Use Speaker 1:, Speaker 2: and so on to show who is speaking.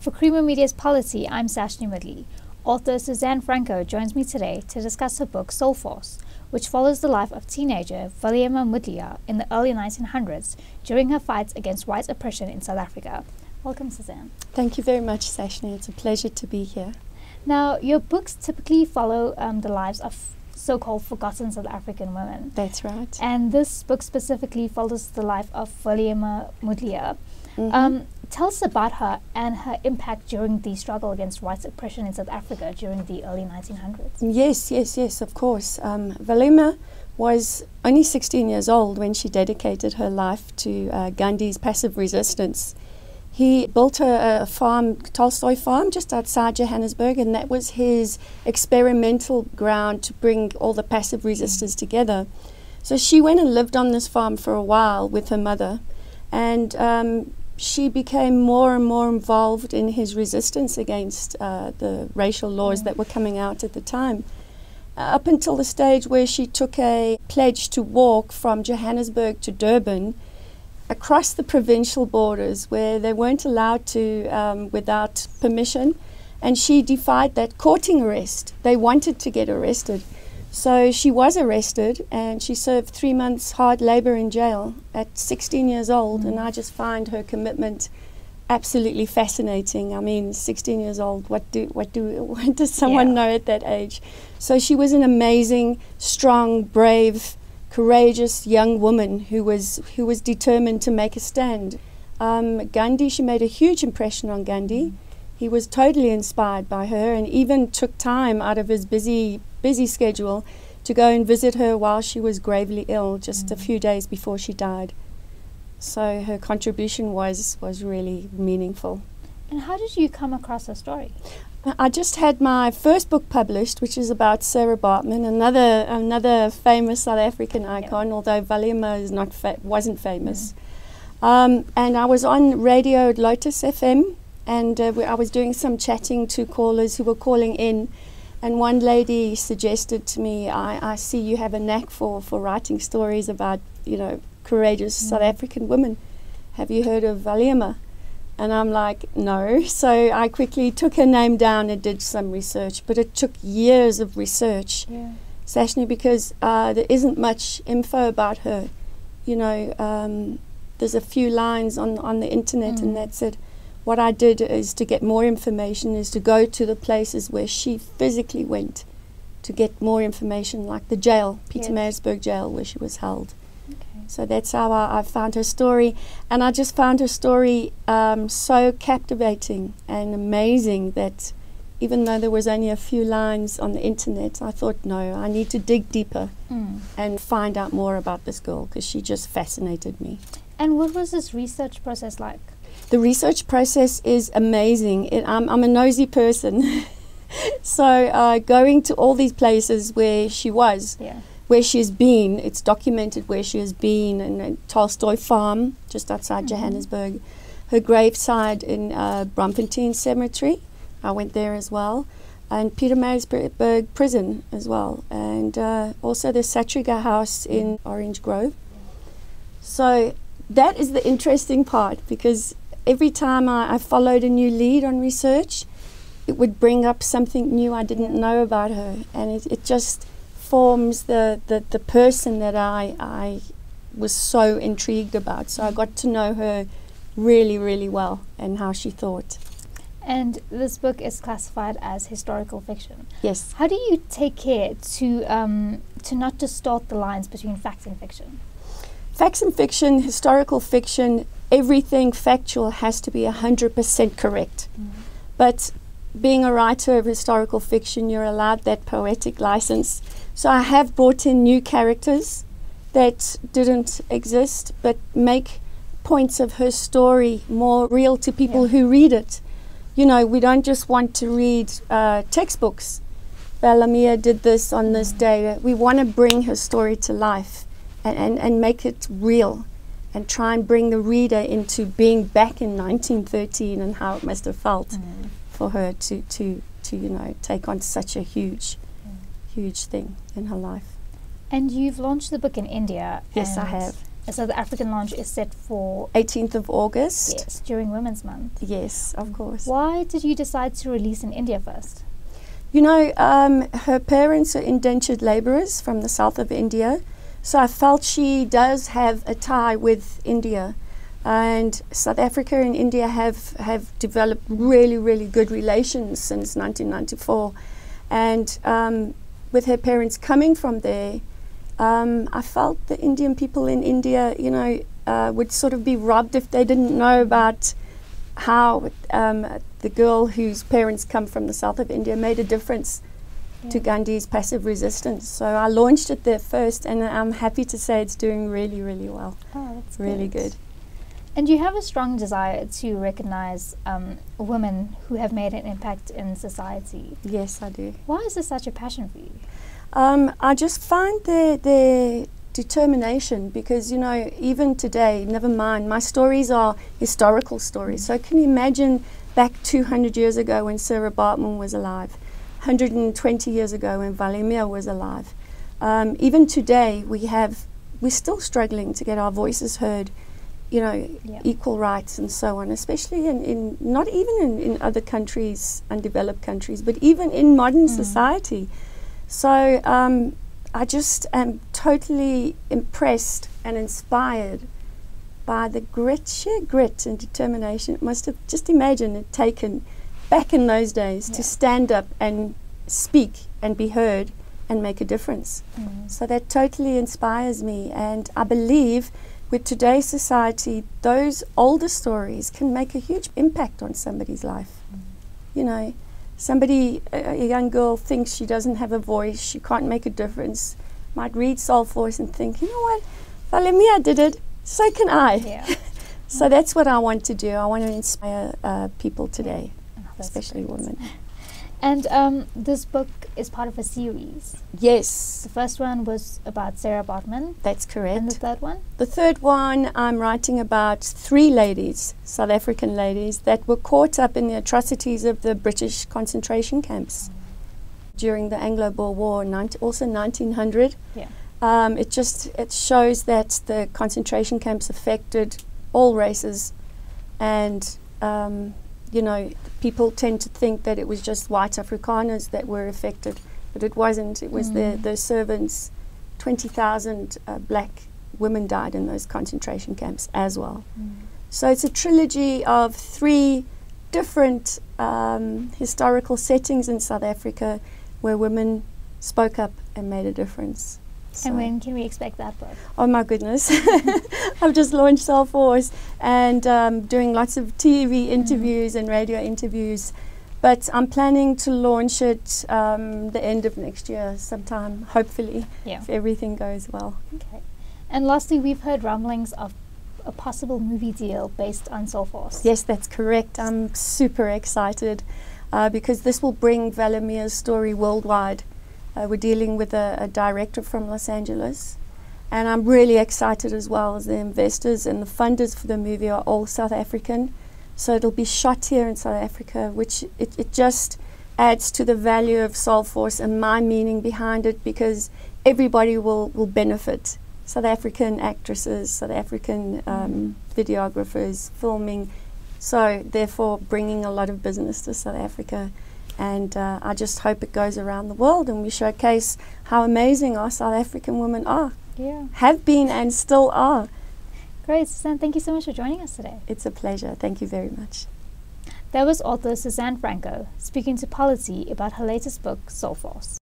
Speaker 1: For Creamer Media's Policy, I'm Satyagrahi Mudliar. Author Suzanne Franco joins me today to discuss her book Soul Force, which follows the life of teenager Valliamma Mudliar in the early 1900s during her fights against white oppression in South Africa. Welcome, Suzanne.
Speaker 2: Thank you very much, Satyagrahi. It's a pleasure to be here.
Speaker 1: Now, your books typically follow the lives of so-called forgotten South African women.
Speaker 2: That's right.
Speaker 1: And this book specifically follows the life of Valliamma Mudliar. Tell us about her and her impact during the struggle against white oppression in South Africa during the early 1900s.
Speaker 2: Yes, of course. Valliamma was only 16 years old when she dedicated her life to Gandhi's passive resistance. He built a farm, Tolstoy farm, just outside Johannesburg, and that was his experimental ground to bring all the passive resistors together. So she went and lived on this farm for a while with her mother, and she became more and more involved in his resistance against the racial laws that were coming out at the time. Up until the stage where she took a pledge to walk from Johannesburg to Durban across the provincial borders where they weren't allowed to without permission, and she defied that, courting arrest. They wanted to get arrested. So she was arrested and she served 3 months hard labor in jail at 16 years old, and I just find her commitment absolutely fascinating. I mean, 16 years old, what does someone know at that age? So she was an amazing, strong, brave, courageous young woman who was determined to make a stand. Gandhi, she made a huge impression on Gandhi. He was totally inspired by her and even took time out of his busy schedule to go and visit her while she was gravely ill, just a few days before she died. So her contribution was really meaniful.
Speaker 1: And how did you come across her story?
Speaker 2: I just had my first book published, which is about Sarah Baartman, another famous South African icon, although Valliamma is wasn't famous. And I was on radio at Lotus FM, and I was doing some chatting to callers who were calling in, and one lady suggested to me, I see you have a knack for writing stories about, courageous South African women. Have you heard of Valliamma? And I'm like, no. So I quickly took her name down and did some research, but it took years of research, Satyagrahi, because there isn't much info about her. There's a few lines on the internet, and that's it. What I did is to get more information, is to go to the places where she physically went to get more information, like the jail, Pietermaritzburg jail, where she was held. So that's how I found her story, and I just found her story so captivating and amazing that even though there was only a few lines on the internet, I thought, no, I need to dig deeper and find out more about this girl, because she just fascinated me.
Speaker 1: And what was this research process like?
Speaker 2: The research process is amazing. I'm a nosy person. So going to all these places where she was, where she has been, it's documented where she has been, in Tolstoy farm, just outside Johannesburg, her graveside in Braamfontein Cemetery, I went there as well, and Pietermaritzburg prison as well, and also the Satyagrahi house in Orange Grove. So that is the interesting part, because every time I followed a new lead on research, it would bring up something new I didn't know about her, and it just forms the person that I was so intrigued about. So I got to know her really, really well, and how she thought.
Speaker 1: And this book is classified as historical fiction.
Speaker 2: Yes.
Speaker 1: How do you take care to not distort the lines between fact and fiction?
Speaker 2: Facts and fiction, historical fiction, everything factual has to be 100% correct. But being a writer of historical fiction, you're allowed that poetic license. So I have brought in new characters that didn't exist, but make points of her story more real to people who read it. We don't just want to read textbooks. Valliamma did this on this day. We want to bring her story to life and make it real, and try and bring the reader into being back in 1913 and how it must have felt for her to take on such a huge thing in her life.
Speaker 1: And you've launched the book in India.
Speaker 2: Yes, I have.
Speaker 1: So the African launch is set for
Speaker 2: 18th of August.
Speaker 1: yes, during Women's Month.
Speaker 2: Yes, of course.
Speaker 1: Why did you decide to release in India first?
Speaker 2: You know, her parents are indentured labourers from the south of India, so I felt she does have a tie with India. And South Africa and India have developed really, really good relations since 1994. And with her parents coming from there, I felt the Indian people in India, you know, would sort of be robbed if they didn't know about how the girl whose parents come from the south of India made a difference to Gandhi's passive resistance. So I launched it there first, and I'm happy to say it's doing really, really well.
Speaker 1: Oh, that's
Speaker 2: really good.
Speaker 1: And you have a strong desire to recognize women who have made an impact in society.
Speaker 2: Yes, I do.
Speaker 1: Why is this such a passion for you?
Speaker 2: I just find their determination, because, you know, even today, never mind, my stories are historical stories. So can you imagine back 200 years ago when Sarah Bartman was alive, 120 years ago when Valliamma was alive. Even today, we're still struggling to get our voices heard, you know, equal rights and so on, especially in not even in other countries, undeveloped countries, but even in modern society. So I just am totally impressed and inspired by the sheer grit and determination. It must have, just imagine it taken back in those days to stand up and speak and be heard and make a difference. So that totally inspires me, and I believe with today's society, those older stories can make a huge impact on somebody's life. You know, somebody, a young girl thinks she doesn't have a voice, she can't make a difference, might read Soul Force and think, you know what, Valliamma did it, so can I.
Speaker 1: Yeah.
Speaker 2: So that's what I want to do. I want to inspire people today, especially women.
Speaker 1: And this book is part of a series.
Speaker 2: Yes.
Speaker 1: The first one was about Sarah Bartman.
Speaker 2: That's correct.
Speaker 1: And the third one?
Speaker 2: The third one, I'm writing about 3 ladies, South African ladies, that were caught up in the atrocities of the British concentration camps during the Anglo-Boer War, also 1900.
Speaker 1: Yeah.
Speaker 2: It shows that the concentration camps affected all races, and you know, people tend to think that it was just white Afrikaners that were affected, but it wasn't. It was the servants. 20,000 black women died in those concentration camps as well. So it's a trilogy of 3 different historical settings in South Africa where women spoke up and made a difference. So
Speaker 1: And when can we expect that book?
Speaker 2: Oh my goodness. I've just launched Soul Force and doing lots of TV interviews and radio interviews. But I'm planning to launch it the end of next year sometime, hopefully, if everything goes well.
Speaker 1: Okay. And lastly, we've heard rumblings of a possible movie deal based on Soul Force.
Speaker 2: Yes, that's correct. I'm super excited because this will bring Valliamma's story worldwide. We're dealing with a director from Los Angeles, and I'm really excited as well as the investors and the funders for the movie are all South African. So it'll be shot here in South Africa, which it just adds to the value of Soul Force and my meaning behind it, because everybody will benefit. South African actresses, South African videographers, filming, so therefore bringing a lot of business to South Africa. And I just hope it goes around the world and we showcase how amazing our South African women are, have been and still are.
Speaker 1: Great, Suzanne, thank you so much for joining us today.
Speaker 2: It's a pleasure. Thank you very much.
Speaker 1: That was author Suzanne Franco speaking to Polity about her latest book, Soul Force.